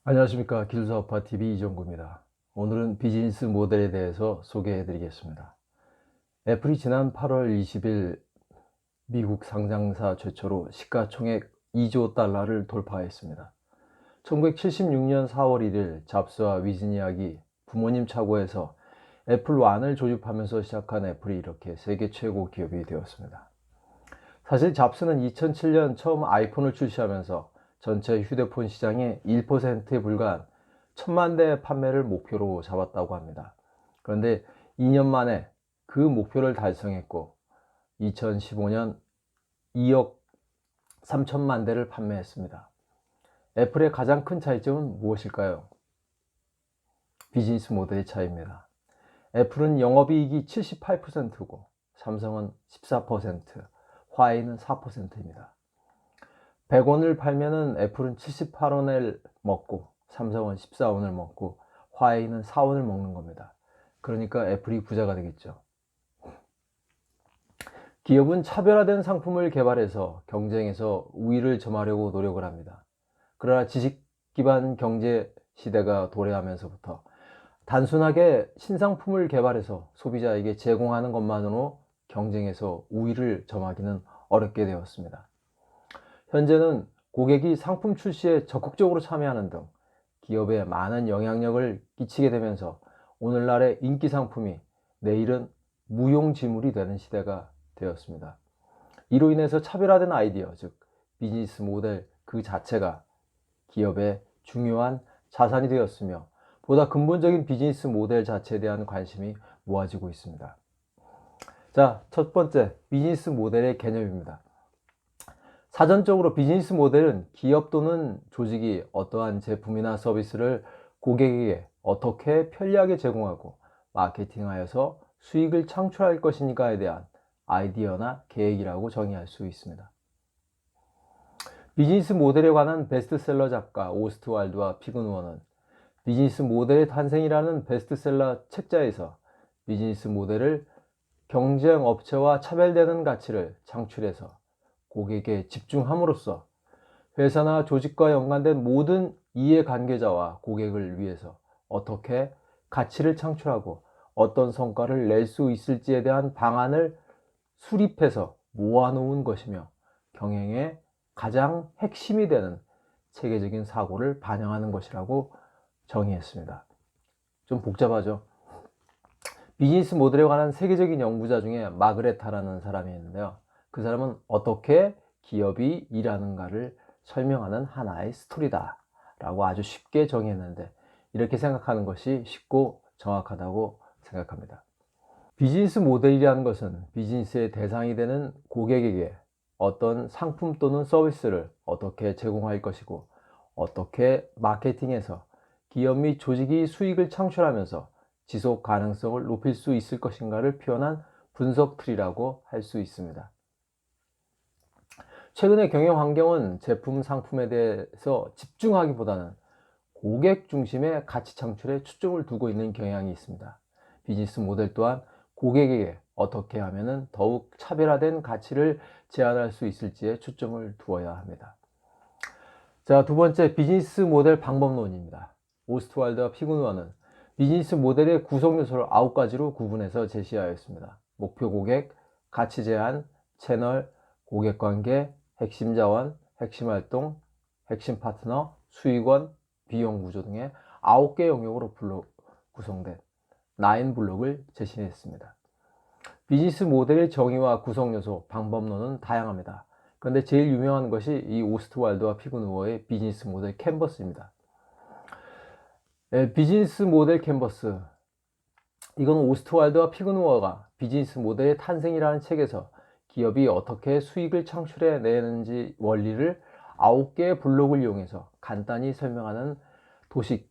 안녕하십니까. 기술사업화TV 이정구입니다. 오늘은 비즈니스 모델에 대해서 소개해 드리겠습니다. 애플이 지난 8월 20일 미국 상장사 최초로 시가총액 2조 달러를 돌파했습니다. 1976년 4월 1일 잡스와 위즈니악이 부모님 차고에서 애플 1을 조립하면서 시작한 애플이 이렇게 세계 최고 기업이 되었습니다. 사실 잡스는 2007년 처음 아이폰을 출시하면서 전체 휴대폰 시장의 1%에 불과한 1000만 대 판매를 목표로 잡았다고 합니다. 그런데 2년 만에 그 목표를 달성했고 2015년 2억 3천만 대를 판매했습니다. 애플의 가장 큰 차이점은 무엇일까요? 비즈니스 모델의 차이입니다. 애플은 영업이익이 78%고 삼성은 14%, 화웨이는 4%입니다. 100원을 팔면은 애플은 78원을 먹고 삼성은 14원을 먹고 화웨이는 4원을 먹는 겁니다. 그러니까 애플이 부자가 되겠죠. 기업은 차별화된 상품을 개발해서 경쟁에서 우위를 점하려고 노력을 합니다. 그러나 지식 기반 경제 시대가 도래하면서부터 단순하게 신상품을 개발해서 소비자에게 제공하는 것만으로 경쟁에서 우위를 점하기는 어렵게 되었습니다. 현재는 고객이 상품 출시에 적극적으로 참여하는 등 기업에 많은 영향력을 끼치게 되면서 오늘날의 인기 상품이 내일은 무용지물이 되는 시대가 되었습니다. 이로 인해서 차별화된 아이디어, 즉 비즈니스 모델 그 자체가 기업의 중요한 자산이 되었으며 보다 근본적인 비즈니스 모델 자체에 대한 관심이 모아지고 있습니다. 자, 첫 번째 비즈니스 모델의 개념입니다. 사전적으로 비즈니스 모델은 기업 또는 조직이 어떠한 제품이나 서비스를 고객에게 어떻게 편리하게 제공하고 마케팅하여서 수익을 창출할 것인가에 대한 아이디어나 계획이라고 정의할 수 있습니다. 비즈니스 모델에 관한 베스트셀러 작가 오스트왈드와 피그누어는 비즈니스 모델의 탄생이라는 베스트셀러 책자에서 비즈니스 모델을 경쟁 업체와 차별되는 가치를 창출해서 고객에 집중함으로써 회사나 조직과 연관된 모든 이해관계자와 고객을 위해서 어떻게 가치를 창출하고 어떤 성과를 낼 수 있을지에 대한 방안을 수립해서 모아놓은 것이며 경영의 가장 핵심이 되는 체계적인 사고를 반영하는 것이라고 정의했습니다. 좀 복잡하죠? 비즈니스 모델에 관한 세계적인 연구자 중에 마그레타라는 사람이 있는데요. 그 사람은 어떻게 기업이 일하는가를 설명하는 하나의 스토리다 라고 아주 쉽게 정의했는데 이렇게 생각하는 것이 쉽고 정확하다고 생각합니다. 비즈니스 모델이라는 것은 비즈니스의 대상이 되는 고객에게 어떤 상품 또는 서비스를 어떻게 제공할 것이고 어떻게 마케팅해서 기업 및 조직이 수익을 창출하면서 지속 가능성을 높일 수 있을 것인가를 표현한 분석 틀이라고 할 수 있습니다. 최근의 경영 환경은 제품, 상품에 대해서 집중하기보다는 고객 중심의 가치 창출에 초점을 두고 있는 경향이 있습니다. 비즈니스 모델 또한 고객에게 어떻게 하면 더욱 차별화된 가치를 제안할 수 있을지에 초점을 두어야 합니다. 자, 두 번째 비즈니스 모델 방법론입니다. 오스트왈드와 피그누어는 비즈니스 모델의 구성 요소를 9가지로 구분해서 제시하였습니다. 목표 고객, 가치 제한, 채널, 고객 관계, 핵심 자원, 핵심 활동, 핵심 파트너, 수익원, 비용 구조 등의 9개 영역으로 구성된 9블록을 제시했습니다. 비즈니스 모델의 정의와 구성 요소, 방법론은 다양합니다. 그런데 제일 유명한 것이 이 오스트왈드와 피그누어의 비즈니스 모델 캔버스입니다. 비즈니스 모델 캔버스, 이건 오스트왈드와 피그누어가 비즈니스 모델의 탄생이라는 책에서 기업이 어떻게 수익을 창출해 내는지 원리를 9개의 블록을 이용해서 간단히 설명하는 도식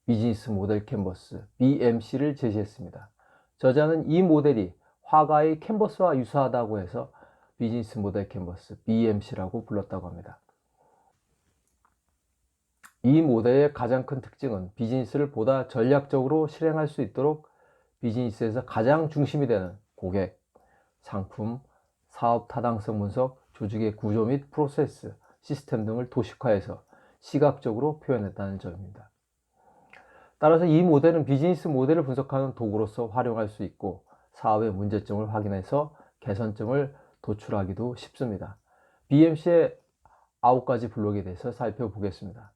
비즈니스 모델 캔버스 BMC를 제시했습니다. 저자는 이 모델이 화가의 캔버스와 유사하다고 해서 비즈니스 모델 캔버스 BMC라고 불렀다고 합니다. 이 모델의 가장 큰 특징은 비즈니스를 보다 전략적으로 실행할 수 있도록 비즈니스에서 가장 중심이 되는 고객, 상품, 사업 타당성 분석, 조직의 구조 및 프로세스, 시스템 등을 도식화해서 시각적으로 표현했다는 점입니다. 따라서 이 모델은 비즈니스 모델을 분석하는 도구로서 활용할 수 있고 사업의 문제점을 확인해서 개선점을 도출하기도 쉽습니다. BMC의 9가지 블록에 대해서 살펴보겠습니다.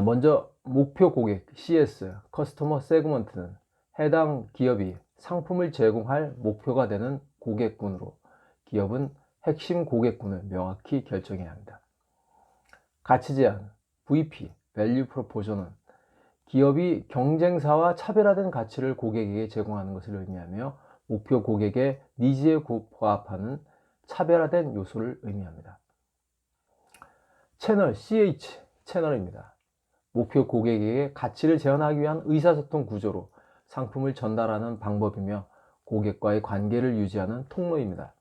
먼저 목표 고객 CS, 커스터머 세그먼트는 해당 기업이 상품을 제공할 목표가 되는 고객군으로 기업은 핵심 고객군을 명확히 결정해야 합니다. 가치 제한, VP, 밸류 프로포션은 기업이 경쟁사와 차별화된 가치를 고객에게 제공하는 것을 의미하며 목표 고객의 니즈에 부합하는 차별화된 요소를 의미합니다. 채널 CH, 채널입니다. 목표 고객에게 가치를 제안하기 위한 의사소통 구조로 상품을 전달하는 방법이며 고객과의 관계를 유지하는 통로입니다.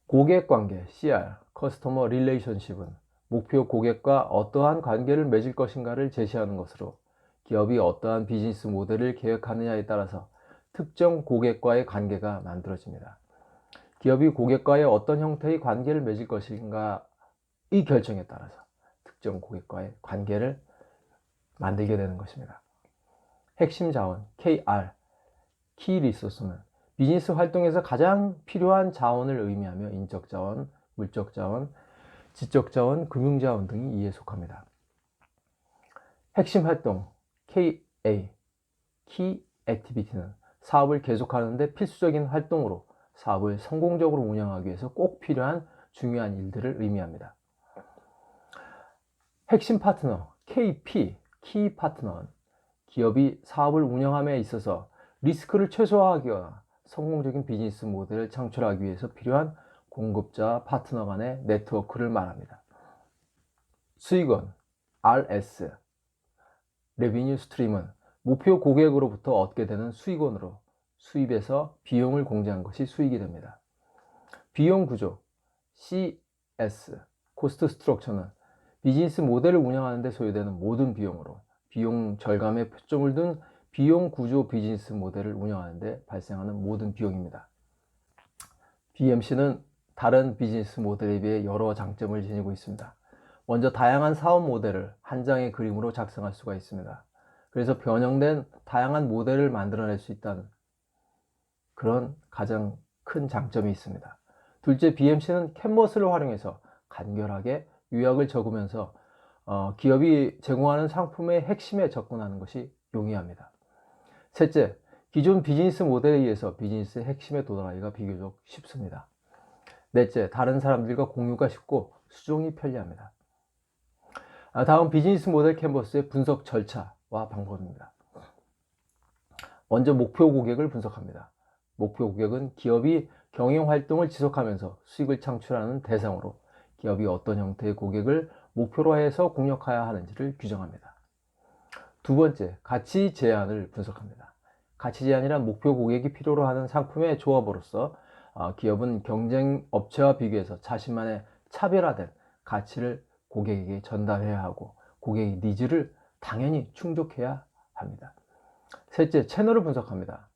고객관계 CR, 커스터머 릴레이션십은 목표 고객과 어떠한 관계를 맺을 것인가를 제시하는 것으로 기업이 어떠한 비즈니스 모델을 계획하느냐에 따라서 특정 고객과의 관계가 만들어집니다. 기업이 고객과의 어떤 형태의 관계를 맺을 것인가의 결정에 따라서 특정 고객과의 관계를 만들게 되는 것입니다. 핵심 자원 KR, 키 리소스는 비즈니스 활동에서 가장 필요한 자원을 의미하며 인적 자원, 물적 자원, 지적 자원, 금융 자원 등이 이에 속합니다. 핵심 활동 KA, 키 액티비티는 사업을 계속하는 데 필수적인 활동으로 사업을 성공적으로 운영하기 위해서 꼭 필요한 중요한 일들을 의미합니다. 핵심 파트너 KP, 키 파트너는 기업이 사업을 운영함에 있어서 리스크를 최소화하거나 성공적인 비즈니스 모델을 창출하기 위해서 필요한 공급자 파트너 간의 네트워크를 말합니다. 수익원 RS, 레비뉴 스트림은 목표 고객으로부터 얻게 되는 수익원으로 수입에서 비용을 공제한 것이 수익이 됩니다. 비용 구조 CS, 코스트 스트럭처는 비즈니스 모델을 운영하는 데 소요되는 모든 비용으로 비용 절감에 표점을 둔 비용 구조 비즈니스 모델을 운영하는 데 발생하는 모든 비용입니다. BMC는 다른 비즈니스 모델에 비해 여러 장점을 지니고 있습니다. 먼저 다양한 사업 모델을 한 장의 그림으로 작성할 수가 있습니다. 그래서 변형된 다양한 모델을 만들어낼 수 있다는 그런 가장 큰 장점이 있습니다. 둘째, BMC는 캔버스를 활용해서 간결하게 요약을 적으면서 기업이 제공하는 상품의 핵심에 접근하는 것이 용이합니다. 셋째, 기존 비즈니스 모델에 의해서 비즈니스의 핵심에 도달하기가 비교적 쉽습니다. 넷째, 다른 사람들과 공유가 쉽고 수정이 편리합니다. 다음 비즈니스 모델 캔버스의 분석 절차와 방법입니다. 먼저 목표 고객을 분석합니다. 목표 고객은 기업이 경영 활동을 지속하면서 수익을 창출하는 대상으로 기업이 어떤 형태의 고객을 목표로 해서 공략해야 하는지를 규정합니다. 두 번째, 가치 제안을 분석합니다. 가치 제안이란 목표 고객이 필요로 하는 상품의 조합으로서 기업은 경쟁 업체와 비교해서 자신만의 차별화된 가치를 고객에게 전달해야 하고 고객의 니즈를 당연히 충족해야 합니다. 셋째, 채널을 분석합니다.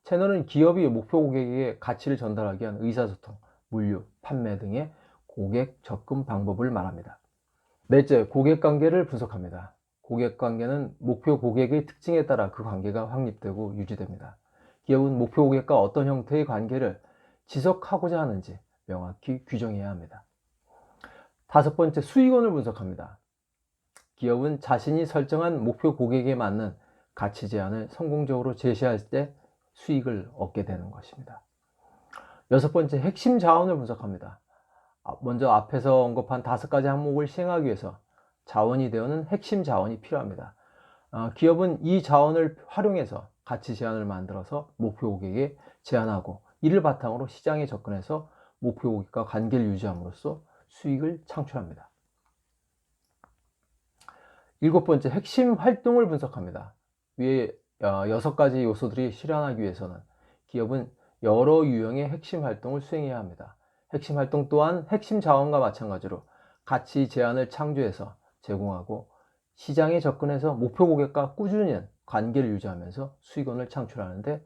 채널은 기업이 목표 고객에게 가치를 전달하기 위한 의사소통, 물류, 판매 등의 고객 접근 방법을 말합니다. 넷째, 고객 관계를 분석합니다. 고객 관계는 목표 고객의 특징에 따라 그 관계가 확립되고 유지됩니다. 기업은 목표 고객과 어떤 형태의 관계를 지속하고자 하는지 명확히 규정해야 합니다. 다섯 번째, 수익원을 분석합니다. 기업은 자신이 설정한 목표 고객에 맞는 가치 제안을 성공적으로 제시할 때 수익을 얻게 되는 것입니다. 여섯 번째, 핵심 자원을 분석합니다. 먼저 앞에서 언급한 5가지 항목을 시행하기 위해서 자원이 되어는 핵심 자원이 필요합니다. 기업은 이 자원을 활용해서 가치 제안을 만들어서 목표 고객에 제안하고 이를 바탕으로 시장에 접근해서 목표 고객과 관계를 유지함으로써 수익을 창출합니다. 일곱 번째, 핵심 활동을 분석합니다. 위에 6가지 요소들이 실현하기 위해서는 기업은 여러 유형의 핵심 활동을 수행해야 합니다. 핵심 활동 또한 핵심 자원과 마찬가지로 가치 제안을 창조해서 제공하고 시장에 접근해서 목표 고객과 꾸준히 관계를 유지하면서 수익원을 창출하는 데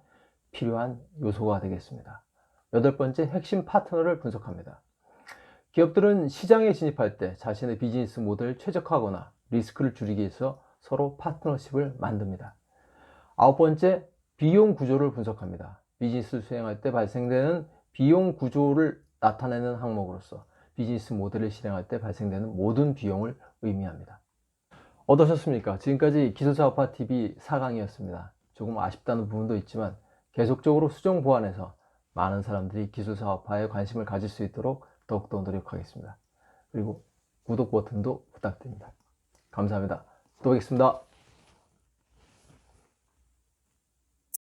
필요한 요소가 되겠습니다. 여덟 번째, 핵심 파트너를 분석합니다. 기업들은 시장에 진입할 때 자신의 비즈니스 모델을 최적화하거나 리스크를 줄이기 위해서 서로 파트너십을 만듭니다. 아홉 번째, 비용 구조를 분석합니다. 비즈니스를 수행할 때 발생되는 비용 구조를 나타내는 항목으로서 비즈니스 모델을 실행할 때 발생되는 모든 비용을 의미합니다. 어떠셨습니까? 지금까지 기술사업화TV 4강이었습니다. 조금 아쉽다는 부분도 있지만 계속적으로 수정 보완해서 많은 사람들이 기술사업화에 관심을 가질 수 있도록 더욱더 노력하겠습니다. 그리고 구독 버튼도 부탁드립니다. 감사합니다. 또 뵙겠습니다.